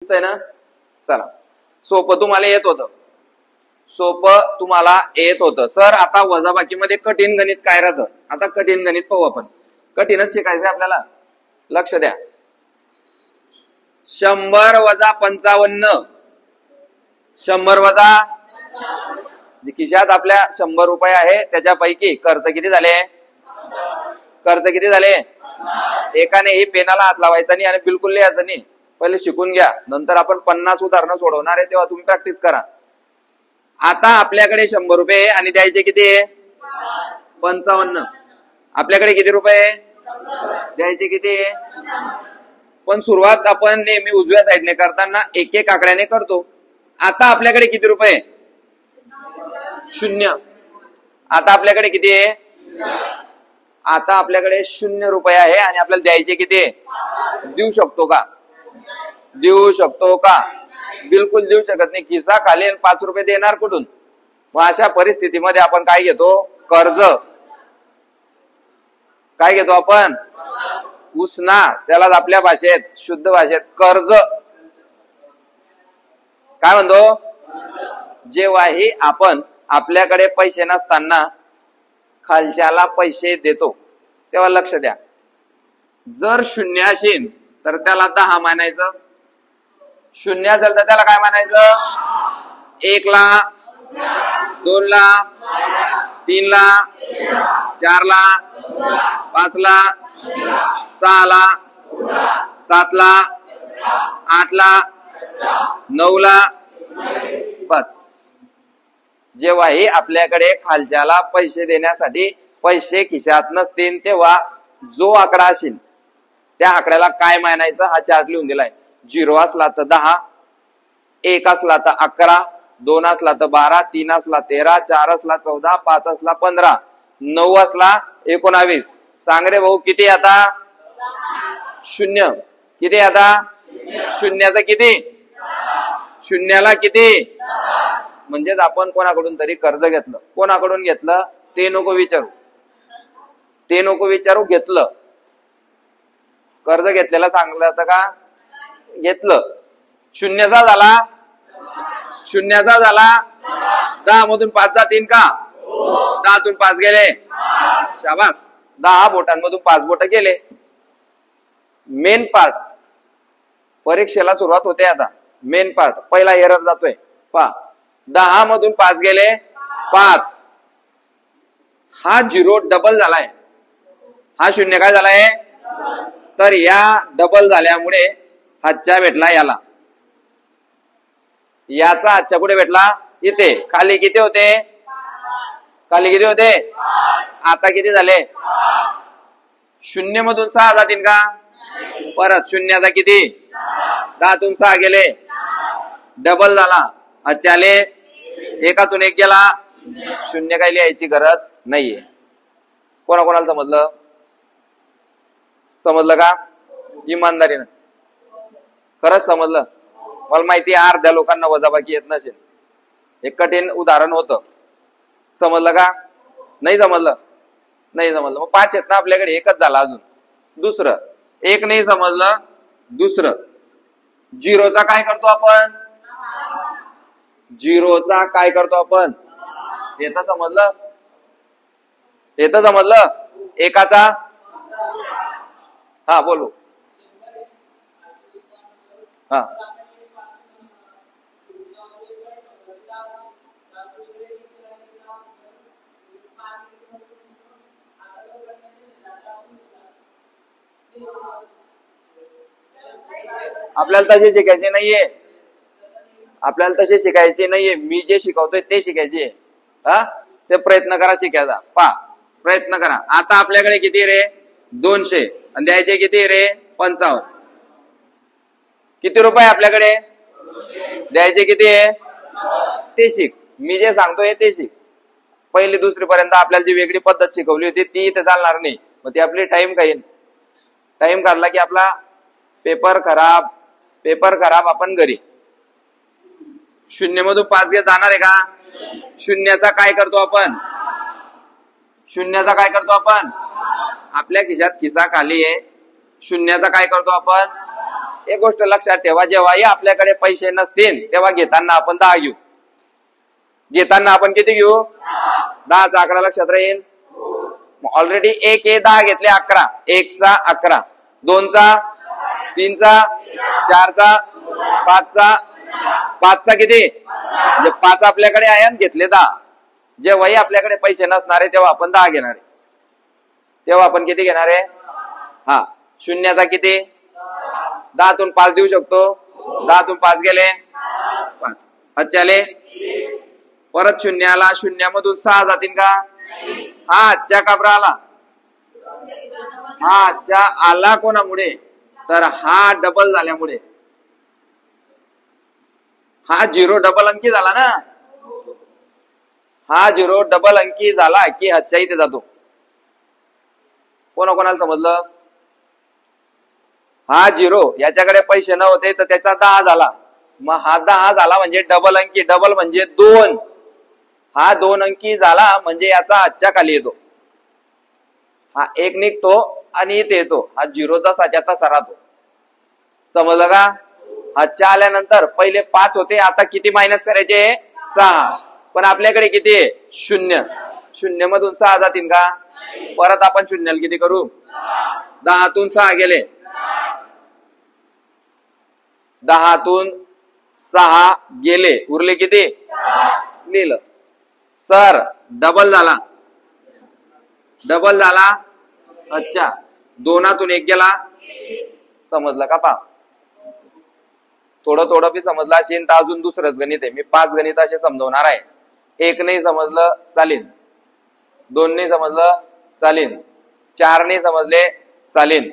दिसतंय ना? चला, सोपं तुम्हाला येत होतं, सोपं तुम्हाला येत होतं सर. आता वजाबाकीमध्ये कठीण गणित काय राहतं? आता कठीण गणित पाहू आपण. कठीणच शिकायचंय आपल्याला, लक्ष द्या. 100 वजा 55, 100 वजा खिशात आपल्या 100 रुपये आहे, त्याच्यापैकी खर्च किती झाले? खर्च किती झाले? एकाने ही पेनाला हात लावायचा नाही आणि बिलकुल लिहायचं नाही. पहिले शिकून घ्या, नंतर आपण 50 उदाहरणं सोडवणार आहे तेव्हा तुम्ही प्रॅक्टिस करा. आता आपल्याकडे 100 रुपये आणि द्यायचे किती आहे? 55. आपल्याकडे किती रुपये? द्यायचे किती आहे? पण सुरुवात आपण नेहमी उजव्या साईडने करताना एक एक आकड्याने करतो. आता आपल्याकडे किती रुपये? 0. आता आपल्याकडे किती आहे? आता आपल्याकडे 0 रुपये आहे आणि आपल्याला द्यायचे किती? देऊ शकतो का? देऊ शकतो का? बिलकुल देऊ शकत नाही. खिसा खाली 5 रुपये देणार कुठून? मग अशा परिस्थितीमध्ये आपण काय घेतो? कर्ज. काय घेतो आपण? उसना. त्याला आपल्या भाषेत, शुद्ध भाषेत कर्ज काय म्हणतो? जेव्हाही आपण आपल्याकडे पैसे नसताना खालच्याला पैसे देतो तेव्हा लक्ष द्या, जर 0 असेल तर त्याला 10 मानायचं, 0 असेल तर त्याला काय मानायचं? 1 ला, 2 ला, 3 ला, 4 ला, 5 ला, 6 ला, 7 ला, 8 ला, 9 ला. बस. जेव्हाही आपल्याकडे खालच्याला पैसे देण्यासाठी पैसे खिशात नसतील तेव्हा जो आकडा असेल त्या आकड्याला काय मानायचं हा चार्ट लिहून दिलाय. 0 असला तर 10, 1 असला तर 11, 2 असला तर 12, 3 असला 13, 4 असला 14, 5 असला 15, 9 असला 19. सांग रे भाऊ किती आता? 0. किती आता? 0चं किती? 0ला किती? म्हणजेच आपण कोणाकडून तरी कर्ज घेतलं. कोणाकडून घेतलं ते नको विचारू, ते नको विचारू. घेतलं, कर्ज घेतलेलं सांगलं तर का? घेतलं. 0चा झाला, 0चा झाला. 10 मधून 5 जातील का? 10 तून 5 गेले, शाबास. 10 बोटांमधून 5 बोट गेले. मेन पार्ट परीक्षेला सुरुवात होते. आता मेन पार्ट पहिला एरर जातोय पहा. 10 मधून 5 गेले 5. हा 0 डबल झालाय, हा 0 काय झालाय? तर या डबल झाल्यामुळे हातच्या भेटला याला, याचा हातच्या कुठे भेटला? इथे. खाली किती होते? खाली किती होते? आता किती झाले? 0 मधून 6 जातील का? परत 0चा किती? 10 तून 6 गेले, डबल झाला. अच्छाले 1 1 गेला, 0 काही लिहायची गरज नाहीये. कोणाकोणाला समजलं? समजलं का? इमानदारीनं खरंच समजलं? मला माहिती आहे अर्ध्या लोकांना वजाबाकी येत नसेल. एक कठीण उदाहरण होतं. समजलं का? नाही समजलं? नाही समजलं. मग 5 आहेत ना आपल्याकडे, एकच झाला अजून. दुसरं 1 नाही समजलं. दुसरं 0चा काय करतो आपण? 0चा काय करतो आपण? येतं समजलं? येतं समजलं? 1चा हा बोलू. हा आपल्याला तसे शिकायचे नाहीये, आपल्याला तसे शिकायचे नाहीये. मी जे शिकवतोय ते शिकायचे. हा, ते प्रयत्न करा शिकायचा. पहा, प्रयत्न करा. आता आपल्याकडे किती रे? 200 आणि द्यायचे किती रे? 55. किती रुपये आपल्याकडे? द्यायचे किती आहे? ते शिक. मी जे सांगतोय ते शिक. पहिली दुसरी पर्यंत आपल्याला जी वेगळी पद्धत शिकवली होती ती इथे चालणार नाही. मग ती आपली टाइम खाईल. टाइम काढला की आपला पेपर खराब, पेपर खराब. आपण घरी 0 मधून 5 घेत जाणार आहे का? 0चा काय करतो आपण? 0चा काय करतो आपण? आपल्या खिशात खिसा खाली आहे. 0चा काय करतो आपण? एक गोष्ट लक्षात ठेवा, जेव्हाही आपल्याकडे पैसे नसतील तेव्हा घेताना आपण 10 घेऊ. घेताना आपण किती घेऊ? 10चा आकडा लक्षात राहील. ऑलरेडी 1 हे 10 घेतले 11, 1चा 11, 2चा 3चा 4चा 5चा 5चा किती? म्हणजे 5 आपल्याकडे आहे आणि घेतले 10. जेव्हाही आपल्याकडे पैसे नसणार आहे तेव्हा आपण 10 घेणार आहे. तेव्हा आपण किती घेणार आहे? हा, शून्याचा किती? 10तून 5 देऊ शकतो. 10तून 5 गेले 5. अच्छाले परत शून्य आला. शून्यामधून 6 जातील का? हा आजच्या काबरा आला. हा आजच्या आला कोणामुळे? तर हा डबल झाल्यामुळे. हा 0 डबल अंकी झाला ना. हा 0 डबल अंकी झाला की हातच्या इथे जातो. कोणाला समजलं? हा 0 याच्याकडे पैसे नव्हते तर त्याचा 10 झाला. मग हा 10 झाला म्हणजे डबल अंकी. डबल म्हणजे 2. हा 2 अंकी झाला म्हणजे याचा हातच्या खाली येतो. हा 1 निघतो आणि इथे येतो. हा 0 जसाच्या तसा राहतो. समजलं का? हातच्या आल्यानंतर पहिले 5 होते, आता किती मायनस करायचे? 6. पण आपल्याकडे किती आहे? 0. 0 मधून 6 जातील का? परत आपण शून्याला किती करू? 10तून 6 गेले. 10तून 6 गेले, उरले किती? लिहिलं. सर डबल झाला. डबल झाला. अच्छा, 2तून 1 गेला. समजलं का? पा थोडं बी समजलं असेल तर अजून दुसरंच गणित आहे. मी 5 गणित असे समजवणार आहे. 1 नाही समजलं चालेल, 2 नाही समजलं चालेल, 4 नाही समजले चालेल,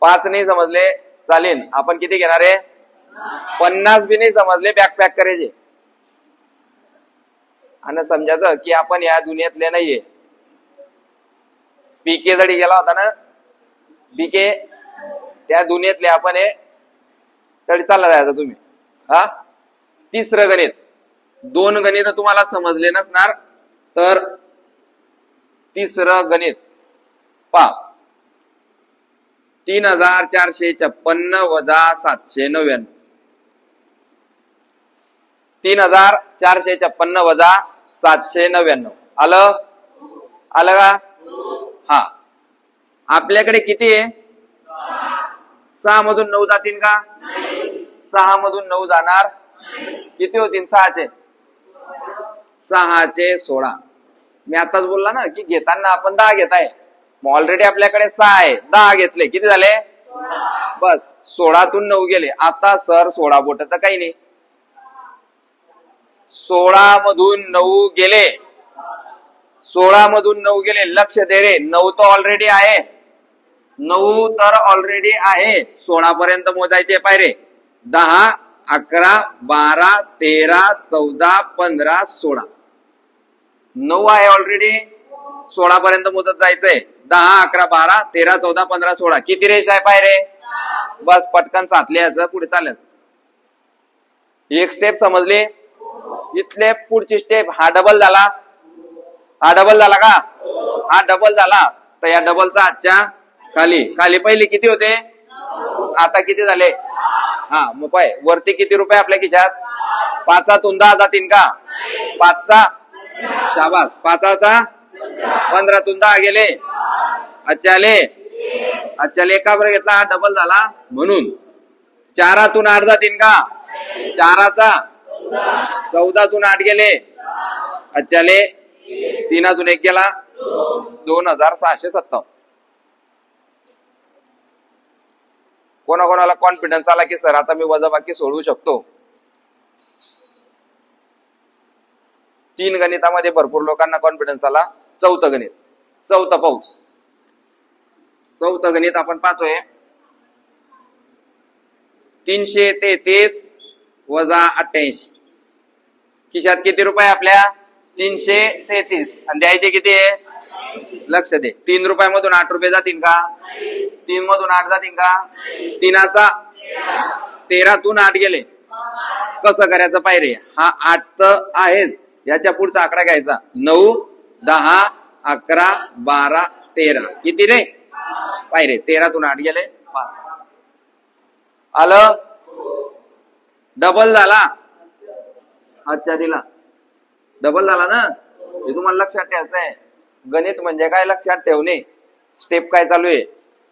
5 नाही समजले चालेल. आपण किती घेणार आहे? 50 बी नाही समजले बॅक पॅक करायचे. आणि समजायचं की आपण या दुनियातले नाहीये. पीके जडी गेला होता ना, पीके त्या दुनियेतले आपण आहे तरी चालला जायचं तुम्ही. हा, तिसरं गणित. 2 गणित तुम्हाला समजले नसणार तर तिसरं गणित पा. 3456 वजा 799. 3456 वजा 799. आलं का? हा, आपल्याकडे किती आहे? 6 मधून 9 जातील का? 6 मधून 9 जाणार. किती होतील? 6चे 16. मी आताच बोलला ना की घेताना आपण 10 घेत आहे. ऑलरेडी आपल्याकडे 6 आहे, 10 घेतले, किती झाले? बस 16तून 9 गेले. आता सर 16 बोट तर काही नाही. 16 मधून 9 गेले. 16 मधून 9 गेले. लक्ष दे रे, 9 तर ऑलरेडी आहे. 9 तर ऑलरेडी आहे. 16 पर्यंत मोजायचे पायरे. 10, 11, 12, 13, 14, 15, 16. 9 आहे ऑलरेडी. 16 पर्यंत मोजत जायचंय. 10, 11, 12, 13, 14, 15, 16. किती रेष आहे पायरे? बस पटकन 7 लिहायचं, पुढे चालायचं. एक स्टेप समजली. इथले पुढची स्टेप. हा डबल झाला. हा डबल झाला का? हा डबल झाला तर या डबलचा आजच्या खाली. खाली पहिले किती होते? आता किती झाले? हा, मग पाय वरती किती रुपये आपल्या खिशात? 5तून 10 जातील का? 5चा शाबास. 5चा 15तून 10 गेले. अच्छाले का बरं घेतला? हा डबल झाला म्हणून. 4तून 8 जातील का? 4चा 14तून 8 गेले. अच्छाले 3तून 1 गेला. 2657. कोणाकोणाला कॉन्फिडन्स आला की सर आता मी वजाबाकी सोडवू शकतो? 3 गणितामध्ये भरपूर लोकांना कॉन्फिडन्स आला. 4थं गणित. 4थं पाऊस. 4थं गणित आपण पाहतोय. 333 वजा 88. खिशात किती रुपये आपल्या? 333. आणि द्यायचे किती आहे? लक्ष दे. 3 रुपयामधून 8 रुपये जातील का? 3 मधून 8 जातील का? 3चा 13तून 8 गेले. कसं करायचं पायरे? हा 8 तर आहेच, याच्या पुढचा आकडा घ्यायचा. 9, 10, 11, 12, 13. किती रे पायरे? 13तून 8 गेले 5. आलं? डबल झाला, अच्छा दिला, डबल झाला ना. हे तुम्हाला लक्षात ठेवायचं आहे. गणित म्हणजे काय लक्षात ठेवणे. स्टेप काय चालू आहे,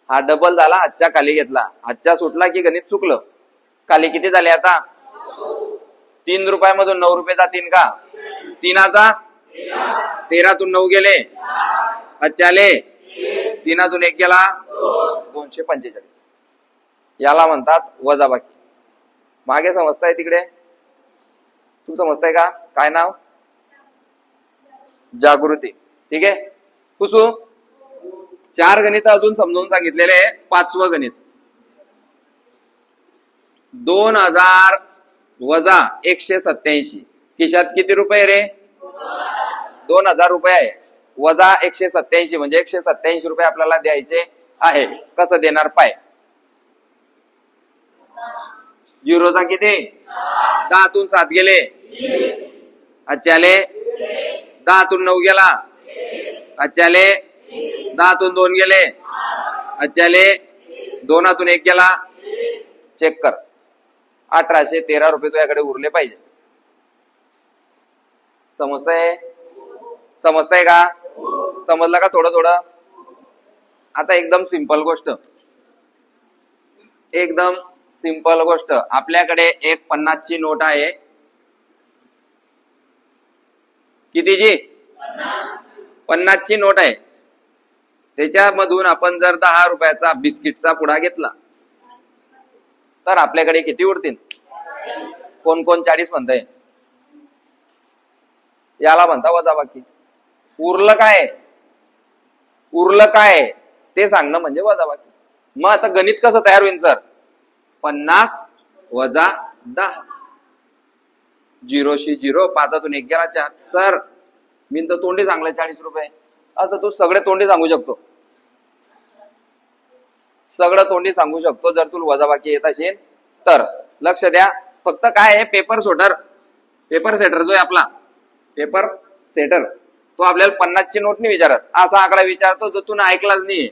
हा डबल झाला, हातच्या खाली घेतला, हातच्या सुटला की गणित चुकलं. खाली किती झाले आता? 3 रुपयामधून 9 रुपये जातील का? 3चा 13तून 9 गेले, अच्छा आले, 3तून 1 गेला, 245. याला म्हणतात वजाबाकी. मागे समजताय तिकडे? तू समजताय का? काय नाव? जागृती. ठीक आहे. पुसू. 4 गणित अजून समजावून सांगितलेले आहे. 5वं गणित 2000 वजा 187. खिशात किती रुपये रे? 2000 रुपये आहे. वजा 187 म्हणजे 187 रुपये आपल्याला द्यायचे आहे. कसं देणार पाय? झिरोचा किती? 10तून 7 गेले, अच्छा आले, 10तून 9 गेला, अच्छा आले, 10तून 2 गेले, अच्छा आले, 2तून 1 गेला. चेक कर. 1813 रुपये तुझ्याकडे उरले पाहिजे. समजतंय? समजतंय का? समजलं का थोडं थोडं? आता एकदम सिंपल गोष्ट, एकदम सिंपल गोष्ट. आपल्याकडे एक 50ची नोट आहे. कितीची? 50ची नोट आहे. त्याच्यामधून आपण जर 10 रुपयाचा बिस्किटचा पुडा घेतला तर आपल्याकडे किती उरतील? कोण कोण 40 म्हणताय? याला म्हणता वजाबाकी. उरलं काय? उरलं काय ते सांगणं म्हणजे वजाबाकी. मग आता गणित कसं तयार होईल सर? 50 वजा 10, 0शी 0, 5तून 1 गेला 4. सर मी तर तोंडी सांगलं 40 रुपये. असं तू सगळे तोंडी सांगू शकतो, सगळं तोंडी सांगू शकतो जर तू वजाबाकी येत असेल तर. लक्ष द्या. फक्त काय आहे, पेपर सोटर, पेपर सेटर जो आहे आपला, पेपर सेटर, तो आपल्याला 50ची नोट नाही विचारत. असा आकडा विचारतो जो तू ऐकलाच नाही.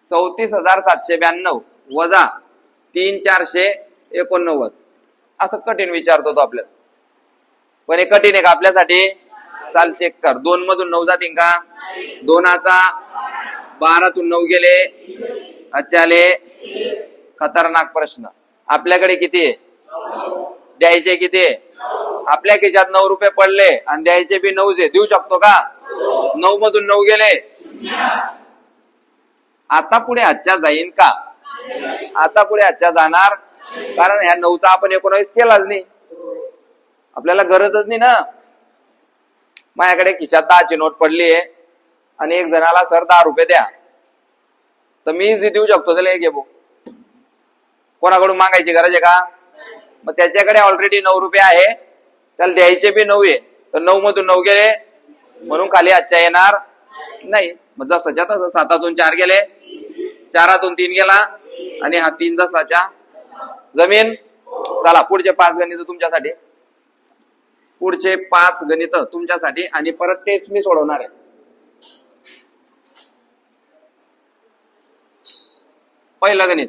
34,792 वजा 3,489 असं कठीण विचारतो तो आपल्याला. पण हे कठीण आहे का आपल्यासाठी? चाल चेक कर. 2 मधून 9 जातील का? 2चा 12तून 9 गेले, अच्छा आले. खतरनाक प्रश्न. आपल्याकडे किती आहे? द्यायचे किती आहे? आपल्या खिशात 9 रुपये पडले आणि द्यायचे बी 9 आहे. देऊ शकतो का? 9 मधून 9 गेले. आता पुढे आजच्या जाईन का? आता पुढे आजच्या जाणार, कारण ह्या 9चा आपण 19 केलाच नाही. आपल्याला गरजच नाही ना. माझ्याकडे खिशात 10ची नोट पडली आहे आणि एक जणाला सर 10 रुपये द्या, तर मी देऊ शकतो त्याला. घे भाऊ, कोणाकडून मागायची गरज आहे का? मग त्याच्याकडे ऑलरेडी 9 रुपये आहे, त्याला द्यायचे बी 9 आहे, तर 9 मधून 9 गेले म्हणून खाली आजच्या येणार नाही. मग जसंच्या तसं 7तून 4 गेले, 4तून 3 गेला आणि हा 3 जसाच्या जमीन. चला पुढचे 5 गणित तुमच्यासाठी, पुढचे 5 गणित तुमच्यासाठी, आणि परत तेच मी सोडवणार आहे. पहिलं गणित